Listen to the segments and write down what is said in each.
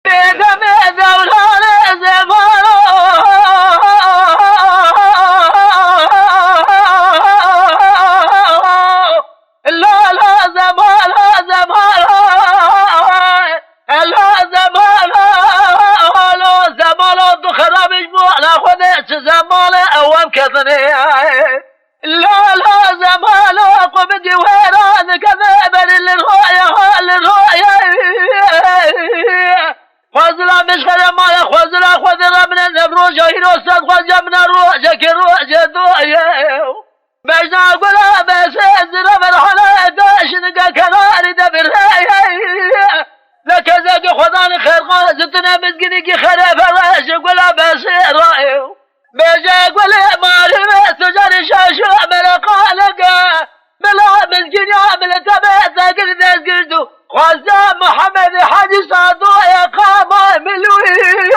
بدم دولان زمانو لا لا زمان زمان لا زمان لا زمان تو خرابش مو لا خودش زمان اوام كثني لا لا زمان قم جوهران كذا للرؤيا خزلا مش خير مال خزلا من النبروج هيرو صد خزلا من الروج كروج دويا بجنا قلا بس زرا مرحله داش نقا كنار دبر لك زاك خدان خير زتنا مسكينك خير فراش قلا بس رايو بجا قلا ماري سجار شاشو مرقالك ملا مسكين عمل تبع ذاكر ناس قردو خزا محمد حاج صادو يا قامة ملوي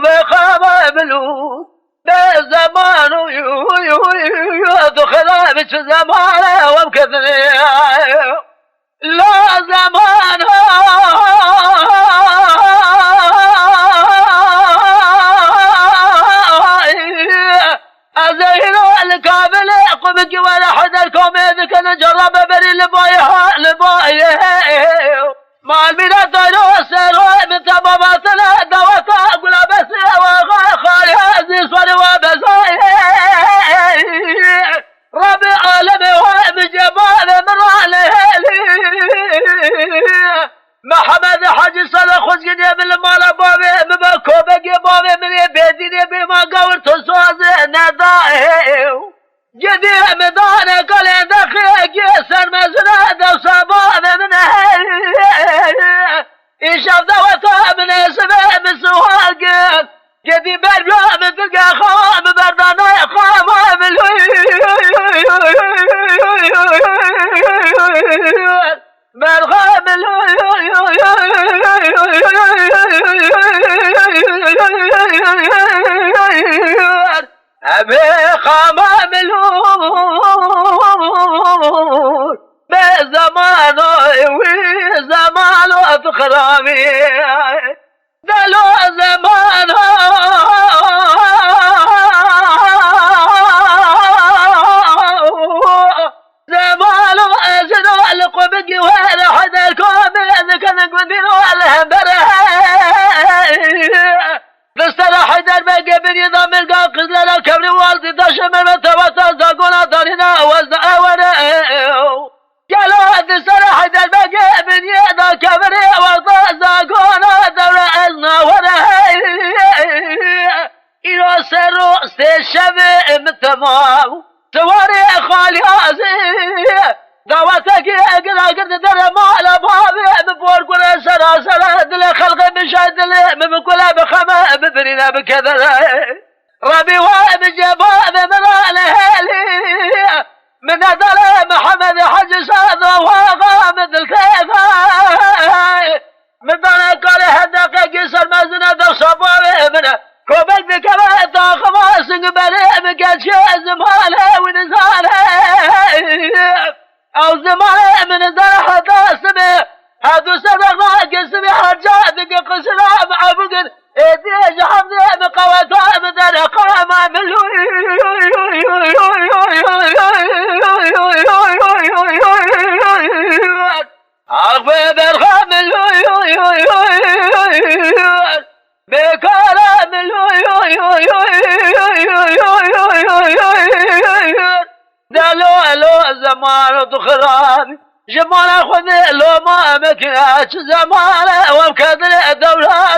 بقامة ملو بزمان دخلا بش زمان وبكثني لا زمان أزهروا الكامل قمك ولا حد الكوميد كان جرب بري لبايه مع البلاد سيروا من تماماتنا دواتا أقول بس وخالي هذه صار وبزايه ربي عالمي وبجمال من عليه محمد حاج صلاح خزقني بالمال بابي مبكو بقي بابي من يبيديني بما قور تصوز ندائه جدي مدانه قال دخيك يسر مزناد وصباب من يشاف دوتا من اسمه بسواق جدي بربلا من تلقى خام بردانا خام مرغم أبي خامام بزمان وزمان تخرامي دلو زمان زمان أزنو القبق ولا حدا الكومي كان قدين ولا هبره نسترح دربك بنظام القاقز لنا كبري والدي تشمل متوسط زاقونا دارنا وزنا ورأيو قالوا نسترح دربك بنظام كبري والدي زاقونا دارنا ورأيو إلو سرو استشمع متمام سواري خالي عزيز دعوتك اقل اقل در مال بابي بفور كل سراسر دل خلق مشاهد من كل بخمة ببرنا بكذا ربي واب جباب من الهالي من دل محمد حج صاد وغامد الكيفة من دل قال هدق قصر مزنة دو صبابي من كوبل بكما تاخماس بريء بكاتش زماله ونزاله أو زمان من زرح داسمه هذا سبق قسمي حجاتك قسلام عبقن إيدي جحمدي بقوة بدر قامة عقبي برغم بكلام دلو زمان تخران جمال خذ لو ما مكناش زمان وبكذل دولة